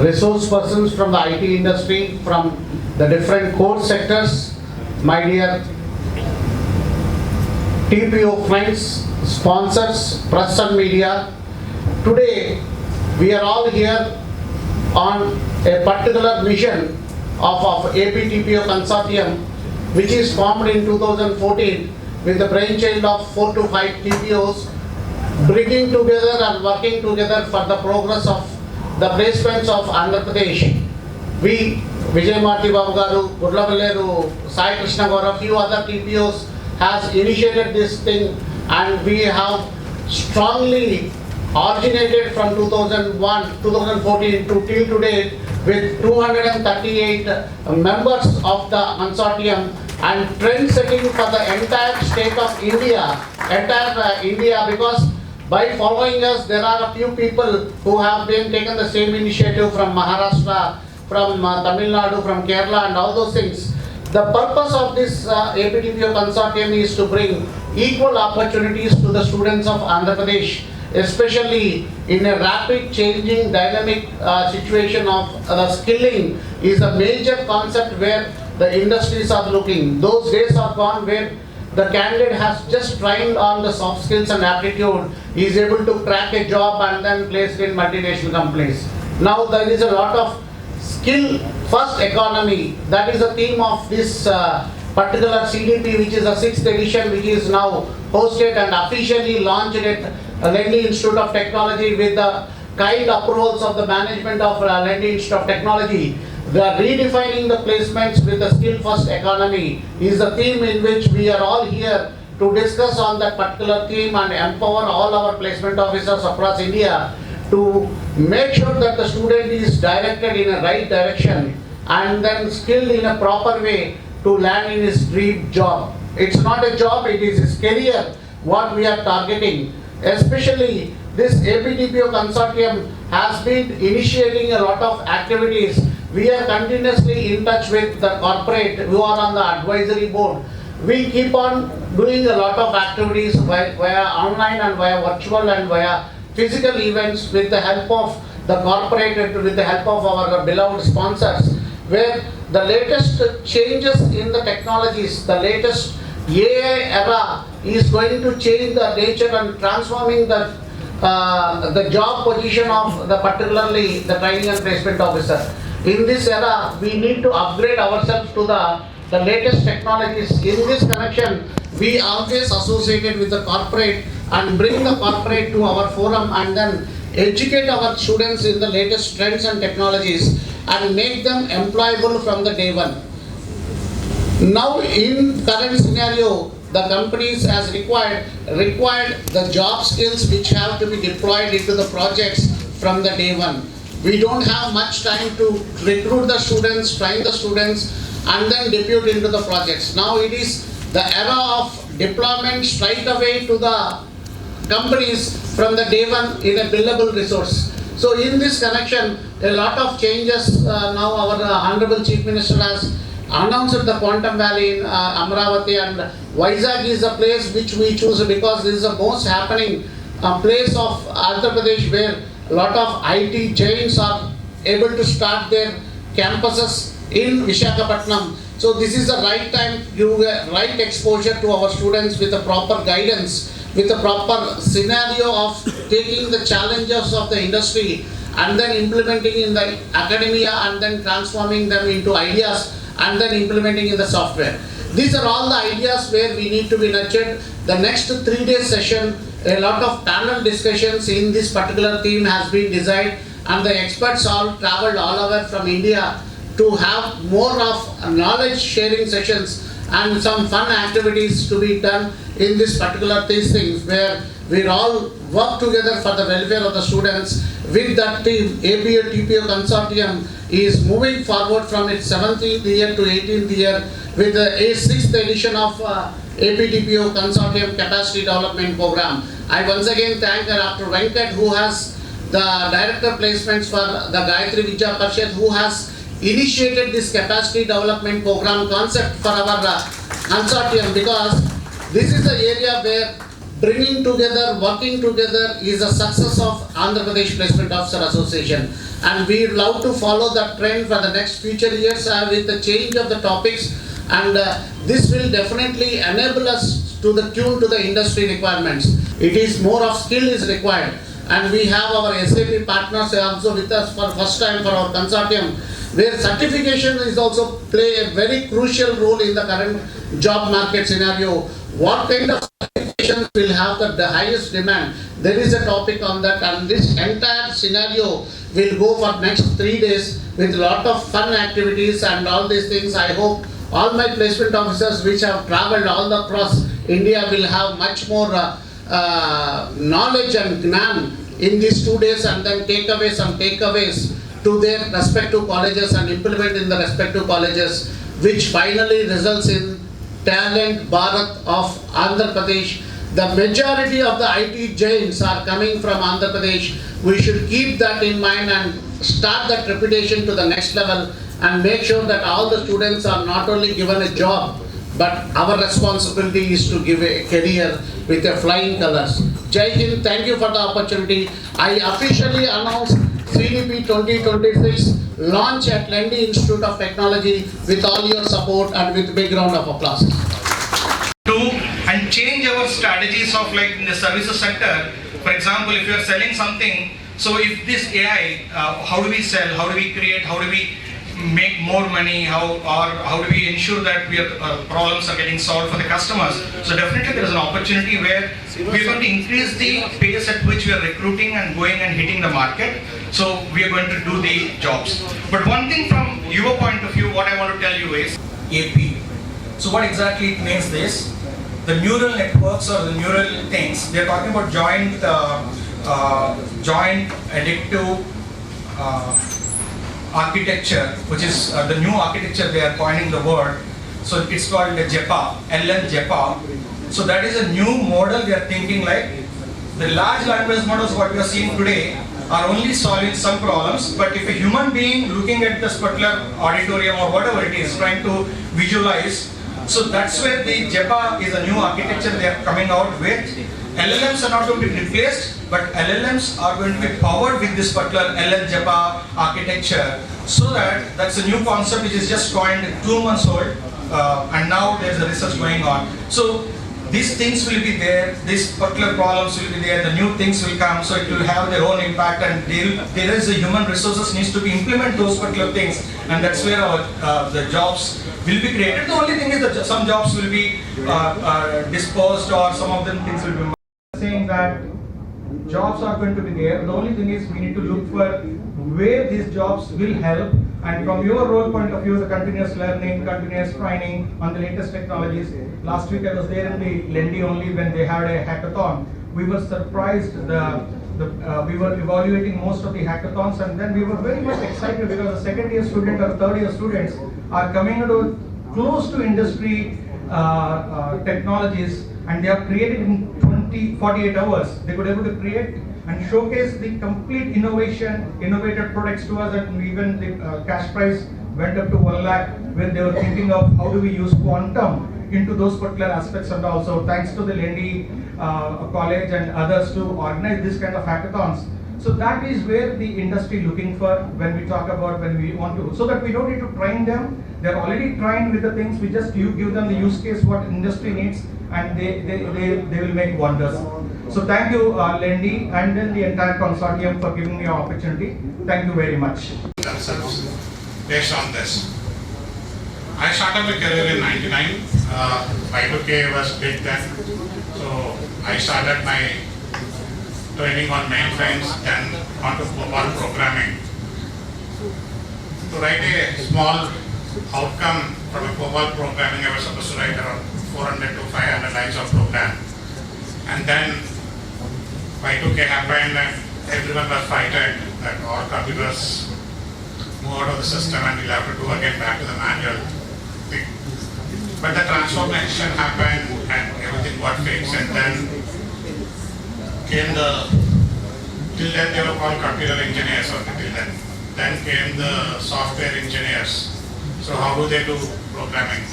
resource persons from the IT industry, from the different core sectors, my dear TPO friends, sponsors, press and media. Today, we are all here on a particular mission of AP-TPO consortium, which is formed in 2014 with the brainchild of 4 to 5 TPOs, bringing together and working together for the progress of the placements of Andhra Pradesh. We, Vijay Marti Babu Garu, Gudlavaleru, Sai Krishna Garu, a few other TPOs has initiated this thing, and we have strongly originated from 2014 to till today with 238 members of the consortium and trend setting for the entire state of India, because by following us there are a few people who have been taken the same initiative from Maharashtra, from Tamil Nadu, from Kerala and all those things. The purpose of this AP-TPO consortium is to bring equal opportunities to the students of Andhra Pradesh, especially in a rapid changing dynamic situation of the skilling is a major concept where the industries are looking. Those days are gone where the candidate has just trained on the soft skills and aptitude, he is able to crack a job and then placed in multinational companies. Now there is a lot of skill first economy. That is the theme of this particular CDP, which is the 6th edition, which is now hosted and officially launched at Lendi Institute of Technology with the kind approvals of the management of Lendi Institute of Technology. The redefining the placements with the skill first economy is the theme in which we are all here to discuss on that particular theme and empower all our placement officers across India to make sure that the student is directed in a right direction and then skilled in a proper way to land in his dream job. It's not a job, it is his career what we are targeting. Especially this AP-TPO consortium has been initiating a lot of activities. We are continuously in touch with the corporate who are on the advisory board. We keep on doing a lot of activities via online and via virtual and via physical events with the help of the corporate and with the help of our beloved sponsors, where the latest changes in the technologies, the latest AI era is going to change the nature and transforming the job position of the particularly the training and placement officer. In this era, we need to upgrade ourselves to the latest technologies. In this connection, we always associated with the corporate and bring the corporate to our forum and then educate our students in the latest trends and technologies and make them employable from the day one. Now in current scenario, the companies as required the job skills which have to be deployed into the projects from the day one. We don't have much time to recruit the students, train the students and then depute into the projects. Now it is the era of deployment straight away to the companies from the day one in a billable resource. So in this connection, a lot of changes now our Honorable Chief Minister has announced the Quantum Valley in Amravati, and Vizag is the place which we choose because this is the most happening place of Andhra Pradesh where a lot of IT giants are able to start their campuses in Visakhapatnam. So this is the right time to give right exposure to our students with a proper guidance, with a proper scenario of taking the challenges of the industry and then implementing in the academia and then transforming them into ideas and then implementing in the software. These are all the ideas where we need to be nurtured. The next 3-day session, a lot of panel discussions in this particular theme has been designed and the experts all traveled all over from India to have more of knowledge sharing sessions and some fun activities to be done in this particular things where we all work together for the welfare of the students. With that team, AP-TPO consortium is moving forward from its 17th year to 18th year with a 6th edition of AP-TPO consortium capacity development program. I once again thank Dr. Venkat, who has the director placements for the Gayatri Vidya Parishad, who has initiated this capacity development program concept for our consortium, because this is the area where bringing together, working together is a success of Andhra Pradesh Placement Officer Association. and we love to follow that trend for the next future years with the change of the topics, and this will definitely enable us to the tune to the industry requirements. It is more of skill is required, and we have our SAP partners also with us for first time for our consortium, where certification is also play a very crucial role in the current job market scenario. What kind of certifications will have the highest demand? There is a topic on that, and this entire scenario will go for next 3 days with lot of fun activities and all these things. I hope all my placement officers which have traveled all across India will have much more knowledge and gnan in these 2 days, and then take away some takeaways to their respective colleges and implement in the respective colleges, which finally results in talent Bharat of Andhra Pradesh. The majority of the IT giants are coming from Andhra Pradesh. We should keep that in mind and start that reputation to the next level, and make sure that all the students are not only given a job, but our responsibility is to give a career with a flying colors. Jai Hind, thank you for the opportunity. I officially announce CDP 2026 launch at Lendi Institute of Technology with all your support and with big round of applause. And change our strategies of like in the services sector. For example, if you are selling something, so if this AI, how do we sell, how do we create, how do we make more money, how do we ensure that our problems are getting solved for the customers? So definitely there is an opportunity where we are going to increase the pace at which we are recruiting and going and hitting the market. So we are going to do the jobs. But one thing from your point of view, what I want to tell you is AP. So what exactly it means this? The neural networks or the neural things, they are talking about joint addictive architecture, which is the new architecture they are coining the word. So it's called the JEPA, LN JEPA. So that is a new model they are thinking like. The large language models what we are seeing today are only solving some problems, but if a human being looking at this particular auditorium or whatever it is trying to visualize, so that's where the JEPA is a new architecture they are coming out with. LLMs are not going to be replaced, but LLMs are going to be powered with this particular LN JEPA architecture. So that's a new concept which is just coined 2 months old, and now there's a research going on. So these things will be there, these particular problems will be there, the new things will come, so it will have their own impact, and there is a human resources needs to be implement those particular things, and that's where our the jobs will be created. The only thing is that some jobs will be disposed, or some of them things will be saying that jobs are going to be there. The only thing is we need to look for where these jobs will help, and from your role point of view, the continuous learning, continuous training on the latest technologies. Last week I was there in the Lendi only when they had a hackathon. We were surprised. We were evaluating most of the hackathons, and then we were very much excited because the second year student or third year students are coming into close to industry technologies, and they have created in 48 hours. They could able to create and showcase the complete innovative products to us, and even the cash prize went up to 1 lakh, where they were thinking of how do we use quantum into those particular aspects. And also thanks to the Lendi college and others to organize this kind of hackathons. So that is where the industry looking for when we talk about, when we want to, so that we don't need to train them. They're already trained with the things. We just give them the use case what industry needs, and they will make wonders. So thank you Lendi and then the entire consortium for giving me an opportunity. Thank you very much. Based on this, I started my career in '99. Y2K was big then, so I started my training on mainframes, then on to COBOL programming. To write a small outcome from a COBOL programming, I was supposed to write around 400 to 500 lines of program. And then Y2K happened and everyone was frightened that all computers move out of the system and we'll have to do again back to the manual thing. But the transformation happened and everything got fixed, and then came till then they were called computer engineers or till then. Then came the software engineers. So how do they do programming?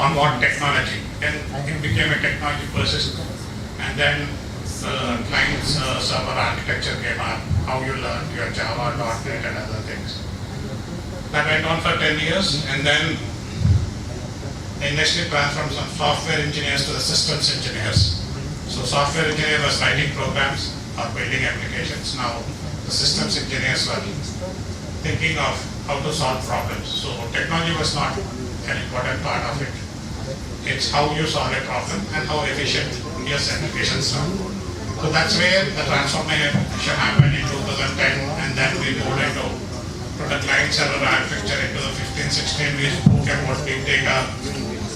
On what technology? Then it became a technology persistent, and then the client's server architecture came up. how you learned your Java, .NET and other things. That went on for 10 years, and then the industry transformed from software engineers to the systems engineers. So software engineer was writing programs or building applications. Now the systems engineers were thinking of how to solve problems. So technology was not an important part of it. It's how you solve a problem and how efficient your applications are. So that's where the transformation happened in 2010, and then we moved into the client server architecture into the 15, 16. We spoke about big data,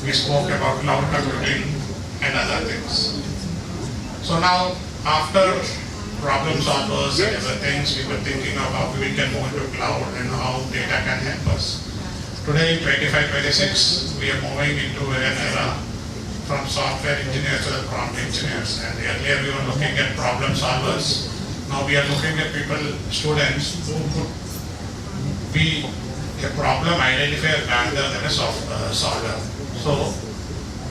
we spoke about cloud computing and other things. So now, after problem solvers and other things, we were thinking of how we can move into cloud and how data can help us. Today in 25-26, we are moving into an era from software engineers to the prompt engineers. And earlier we were looking at problem solvers. Now we are looking at people, students who could be a problem identifier rather than a solver. So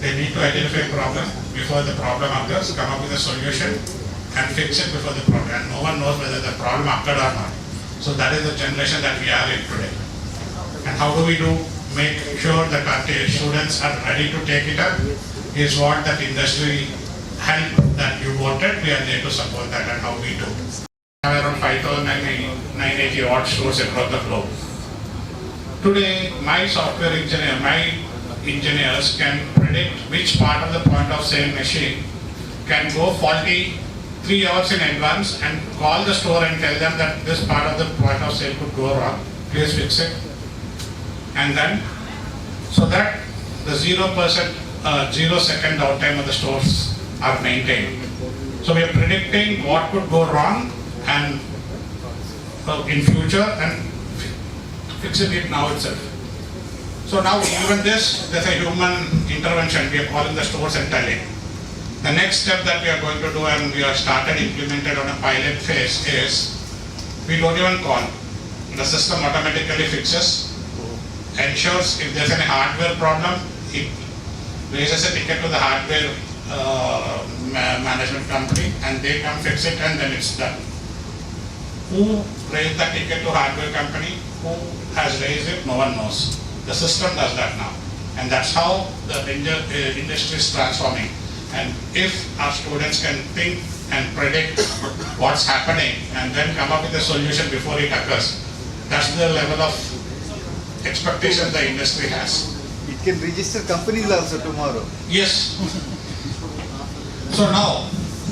they need to identify a problem before the problem occurs, come up with a solution and fix it before the problem. And no one knows whether the problem occurred or not. So that is the generation that we are in today. And how do we make sure that our students are ready to take it up is what that industry help that you wanted. We are there to support that, and how we do. We have around 5,980 odd stores across the globe. Today, my engineers can predict which part of the point of sale machine can go faulty 3 hours in advance and call the store and tell them that this part of the point of sale could go wrong. Please fix it. And then, so that the 0-second downtime of the stores are maintained. So we are predicting what could go wrong and in future and fixing it now itself. So now even this, there's a human intervention. We are calling the stores and telling. The next step that we are going to do, and we have started implemented on a pilot phase, is we don't even call. The system automatically fixes, ensures if there's any hardware problem, it raises a ticket to the hardware management company and they come fix it, and then it's done. Who raised the ticket to hardware company? Who has raised it? No one knows. The system does that now. And that's how the industry is transforming. And if our students can think and predict what's happening and then come up with a solution before it occurs, that's the level of expectation the industry has. It can register companies also tomorrow. Yes. So now,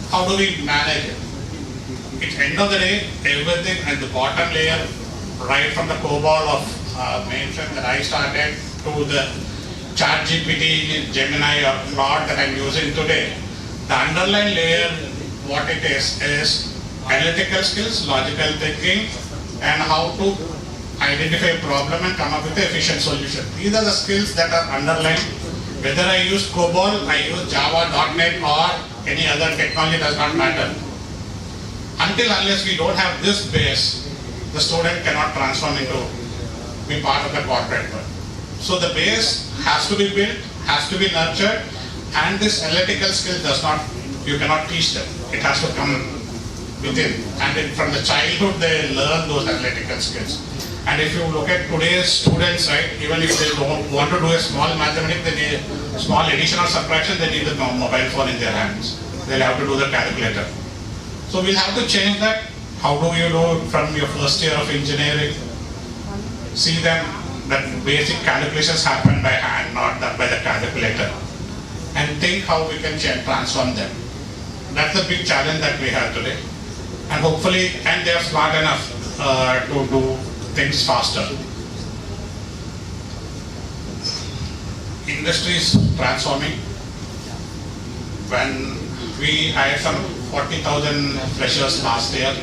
how do we manage it? At the end of the day, everything at the bottom layer, right from the COBOL of mainframe that I started to the ChatGPT, Gemini or Claude that I'm using today, the underlying layer, what it is analytical skills, logical thinking, and how to identify a problem and come up with an efficient solution. These are the skills that are underlying. Whether I use COBOL, I use Java, .NET or any other technology does not matter. Unless we don't have this base, the student cannot transform into be part of the corporate world. So the base has to be built, has to be nurtured, and this analytical skill you cannot teach them. It has to come within. And from the childhood they learn those analytical skills. And if you look at today's students, right, even if they don't want to do a small mathematics, they need a small addition or subtraction, they need the mobile phone in their hands. They'll have to do the calculator. So we'll have to change that. How do you do from your first year of engineering? See them that basic calculations happen by hand, not done by the calculator. And think how we can transform them. That's the big challenge that we have today. And hopefully, and they are smart enough to do things faster. Industry is transforming. When we hired some 40,000 freshers last year,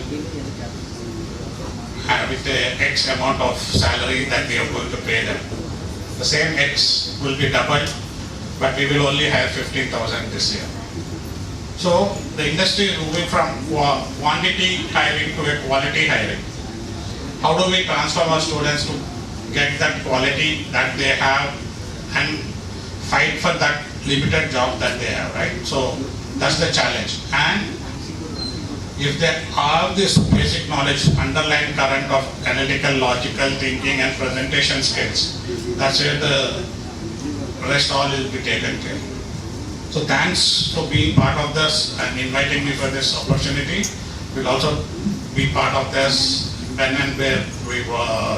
with the X amount of salary that we are going to pay them. The same X will be doubled, but we will only hire 15,000 this year. So the industry is moving from quantity hiring to a quality hiring. How do we transform our students to get that quality that they have and fight for that limited job that they have, right? So that's the challenge. And if they have this basic knowledge, underlying current of analytical, logical thinking and presentation skills, that's where the rest all will be taken care. So thanks for being part of this and inviting me for this opportunity. We'll also be part of this when and where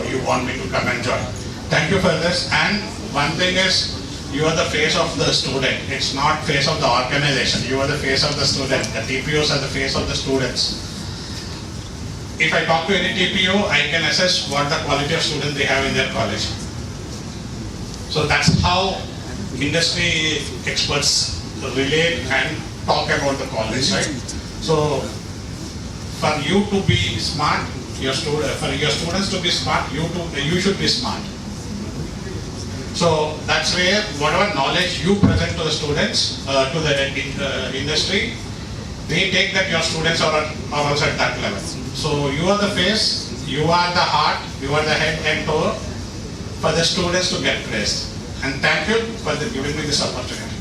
you want me to come and join. Thank you for this. And one thing is, you are the face of the student. It's not face of the organization. You are the face of the student. The TPOs are the face of the students. If I talk to any TPO, I can assess what the quality of student they have in their college. So that's how industry experts relate and talk about the college, right? So for you to be smart, for your students to be smart, you should be smart. So that's where whatever knowledge you present to the students, to the industry, they take that your students are also at that level. So you are the face, you are the heart, you are the head and toe for the students to get praised. And thank you for giving me this opportunity.